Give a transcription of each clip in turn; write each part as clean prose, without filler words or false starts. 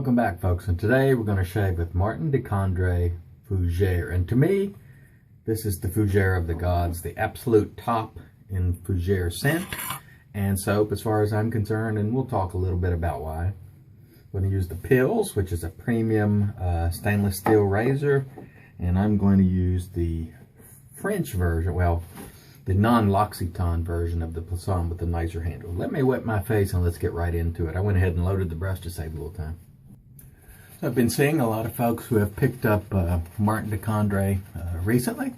Welcome back, folks, and today we're going to shave with Martin de Candre Fougere. And to me, this is the Fougere of the gods, the absolute top in Fougere scent and soap as far as I'm concerned, and we'll talk a little bit about why. I'm going to use the Pils, which is a premium stainless steel razor, and I'm going to use the French version, well, the non-L'Occitane version of the Plisson with the nicer handle. Let me wet my face and let's get right into it. I went ahead and loaded the brush to save a little time. So I've been seeing a lot of folks who have picked up Martin de Candre recently,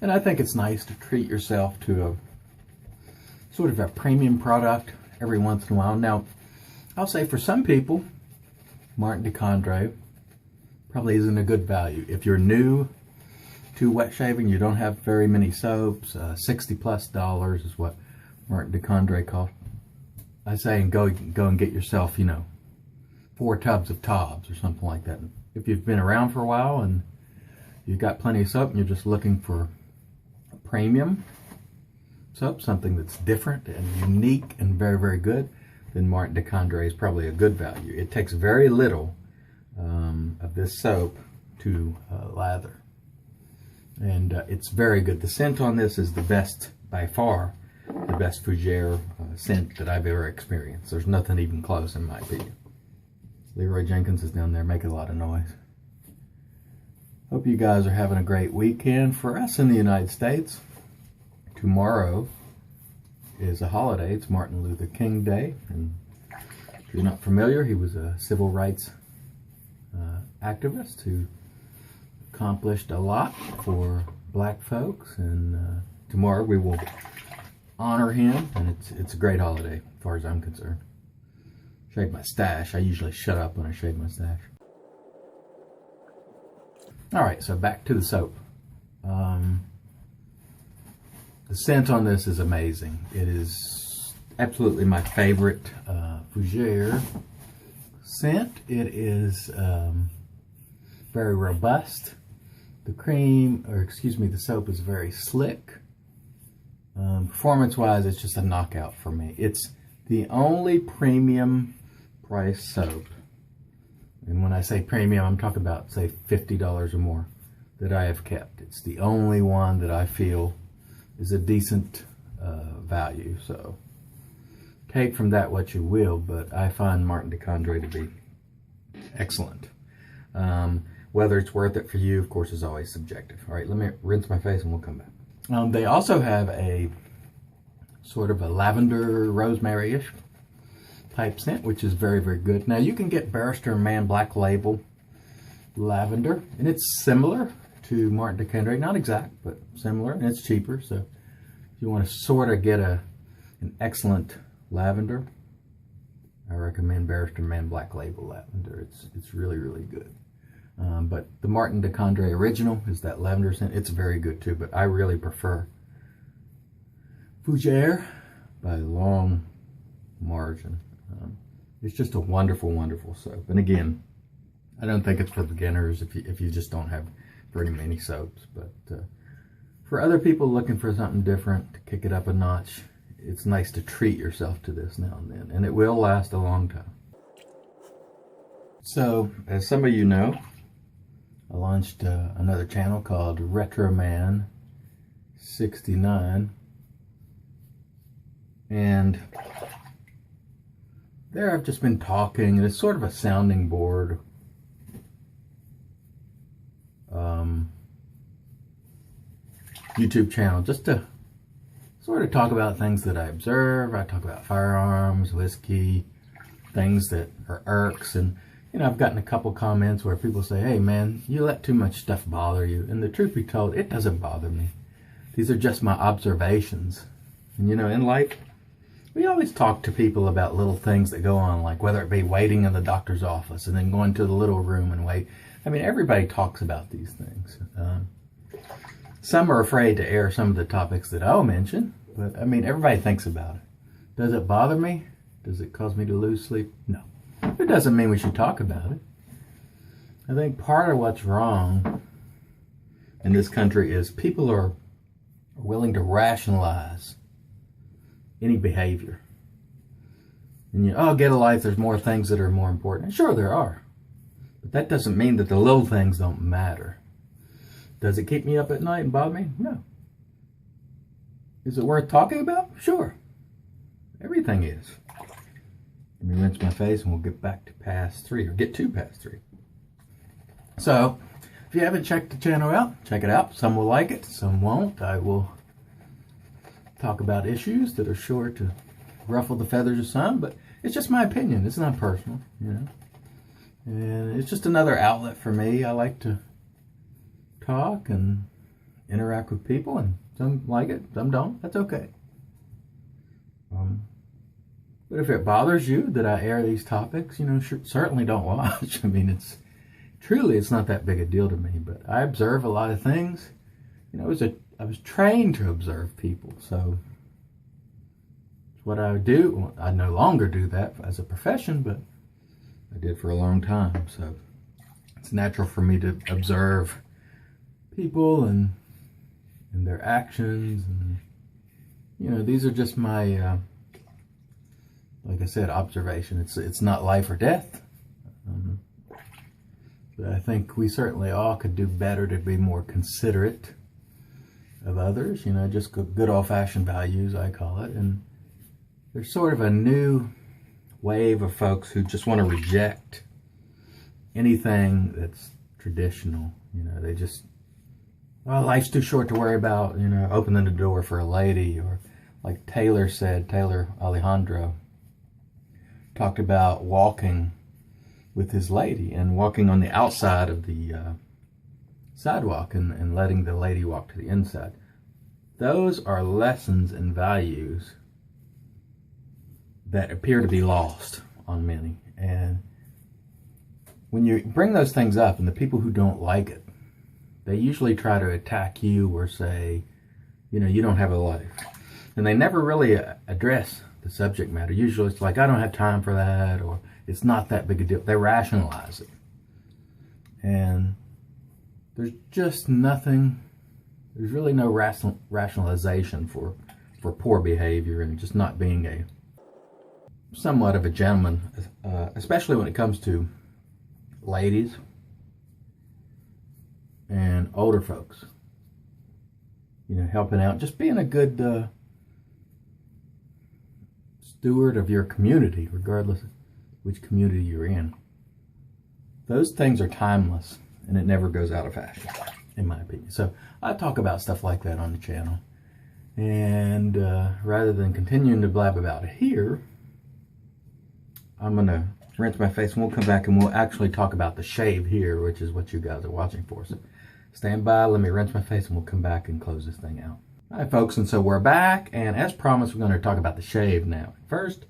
and I think it's nice to treat yourself to a sort of a premium product every once in a while. Now, I'll say for some people, Martin de Candre probably isn't a good value. If you're new to wet shaving, you don't have very many soaps, $60+ is what Martin de Candre cost. I say and go and get yourself, 4 tubs of Tobs or something like that. If you've been around for a while and you've got plenty of soap and you're just looking for a premium soap, something that's different and unique and very, very good, then Martin de Candre is probably a good value. It takes very little of this soap to lather. And it's very good. The scent on this is the best, by far, the best Fougere scent that I've ever experienced. There's nothing even close in my opinion. Leroy Jenkins is down there making a lot of noise. Hope you guys are having a great weekend. For us in the United States, tomorrow is a holiday. It's Martin Luther King Day. And if you're not familiar, he was a civil rights activist who accomplished a lot for black folks, and tomorrow we will honor him, and it's a great holiday as far as I'm concerned. Shave my stash. I usually shut up when I shave my stash. Alright, so back to the soap. The scent on this is amazing. It is absolutely my favorite Fougere scent. It is very robust. The soap is very slick. Performance-wise, it's just a knockout for me. It's the only premium price soap, and when I say premium, I'm talking about, say, $50 or more, that I have kept. It's the only one that I feel is a decent value. So take from that what you will, but I find Martin de Candre to be excellent. Whether it's worth it for you, of course, is always subjective. All right, let me rinse my face and we'll come back. They also have a sort of a lavender, rosemary-ish type scent, which is very, very good. Now, you can get Barrister Man Black Label lavender, and it's similar to Martin de Candre. Not exact, but similar, and it's cheaper. So if you want to sort of get an excellent lavender, I recommend Barrister Man Black Label lavender. It's really, really good. But the Martin de Candre original is that lavender scent. It's very good too, but I really prefer Fougere by a long margin. It's just a wonderful, wonderful soap. And again, I don't think it's for beginners if you just don't have very many soaps. But for other people looking for something different to kick it up a notch, it's nice to treat yourself to this now and then. And it will last a long time. So, as some of you know, I launched another channel called Retroman 69, and there I've just been talking, and it's sort of a sounding board YouTube channel, just to sort of talk about things that I observe. I talk about firearms, whiskey, things that are irks, and I've gotten a couple comments where people say, hey man, you let too much stuff bother you. And the truth be told, it doesn't bother me. These are just my observations. And in life, we always talk to people about little things that go on, like whether it be waiting in the doctor's office and then going to the little room and wait. I mean, everybody talks about these things. Some are afraid to air some of the topics that I'll mention, but I mean, everybody thinks about it. Does it bother me? Does it cause me to lose sleep? No. It doesn't mean we should talk about it. I think part of what's wrong in this country is people are willing to rationalize any behavior. And oh, get a life, there's more things that are more important. And sure there are. But that doesn't mean that the little things don't matter. Does it keep me up at night and bother me? No. Is it worth talking about? Sure. Everything is. Let me rinse my face and we'll get back to pass 3, or get to pass 3. So, if you haven't checked the channel out, check it out. Some will like it, some won't. I will talk about issues that are sure to ruffle the feathers of some, but it's just my opinion. It's not personal, you know. And it's just another outlet for me. I like to talk and interact with people, and some like it, some don't. That's okay. But if it bothers you that I air these topics, you know, certainly don't watch. I mean, it's not that big a deal to me. But I observe a lot of things. You know, I was trained to observe people, so it's what I would do. I no longer do that as a profession, but I did for a long time. So it's natural for me to observe people and their actions, and you know, these are just my like I said, observation. It's not life or death, but I think we certainly all could do better to be more considerate of others, you know, just good old-fashioned values, I call it. And there's sort of a new wave of folks who just want to reject anything that's traditional. You know, they just, well, life's too short to worry about, you know, opening the door for a lady. Or like Taylor Alejandro talked about walking with his lady and walking on the outside of the sidewalk and letting the lady walk to the inside. Those are lessons and values that appear to be lost on many. And when you bring those things up, and the people who don't like it, they usually try to attack you or say, you know, you don't have a life. And they never really address the subject matter. Usually it's like, I don't have time for that, or it's not that big a deal. They rationalize it. And there's just nothing, there's really no rationalization for poor behavior and just not being somewhat of a gentleman, especially when it comes to ladies and older folks. You know, helping out, just being a good steward of your community, regardless of which community you're in. Those things are timeless, and it never goes out of fashion, in my opinion. So I talk about stuff like that on the channel. And rather than continuing to blab about it here, I'm going to rinse my face, and we'll come back and we'll actually talk about the shave here, which is what you guys are watching for. So stand by, let me rinse my face, and we'll come back and close this thing out. Hi folks, and so we're back, and as promised, we're going to talk about the shave now. First,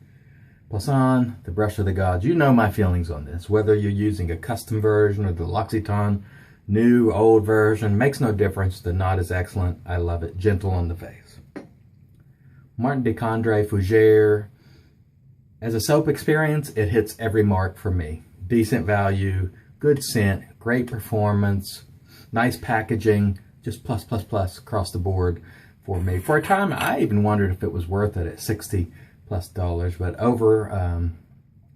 Plisson, the brush of the gods. You know my feelings on this. Whether you're using a custom version or the L'Occitane new, old version, makes no difference. The knot is excellent. I love it. Gentle on the face. Martin de Candre Fougere. As a soap experience, it hits every mark for me. Decent value, good scent, great performance, nice packaging, just plus across the board for me. For a time, I even wondered if it was worth it at $60+ but over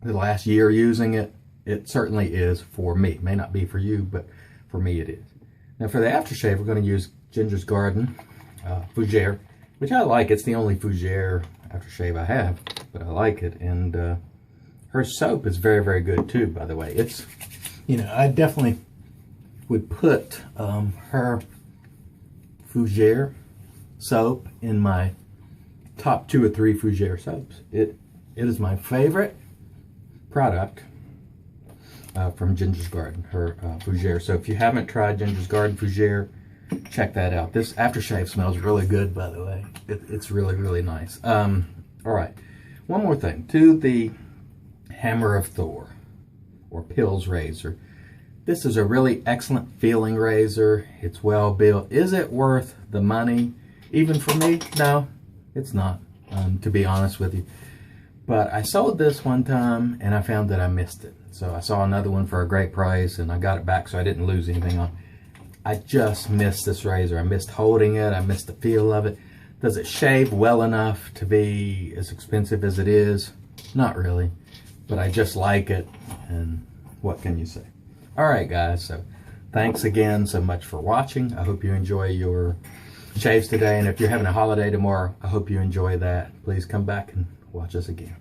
the last year using it, it certainly is for me. It may not be for you, but for me it is. Now for the aftershave, we're going to use Ginger's Garden Fougere, which I like. It's the only Fougere aftershave I have, but I like it. And her soap is very, very good too, by the way. It's, you know, I definitely would put her Fougere soap in my top 2 or 3 Fougere soaps. It is my favorite product from Ginger's Garden, her Fougere. So if you haven't tried Ginger's Garden Fougere, check that out. This aftershave smells really good, by the way. It's really, really nice. All right, one more thing. To the Hammer of Thor, or Pills razor. This is a really excellent feeling razor. It's well built. Is it worth the money? Even for me? No, it's not, to be honest with you. But I sold this one time and I found that I missed it. So I saw another one for a great price and I got it back, so I didn't lose anything on it. I just missed this razor. I missed holding it. I missed the feel of it. Does it shave well enough to be as expensive as it is? Not really, but I just like it, and what can you say? Alright guys, so thanks again so much for watching. I hope you enjoy your shaves today, and if you're having a holiday tomorrow, I hope you enjoy that. Please come back and watch us again.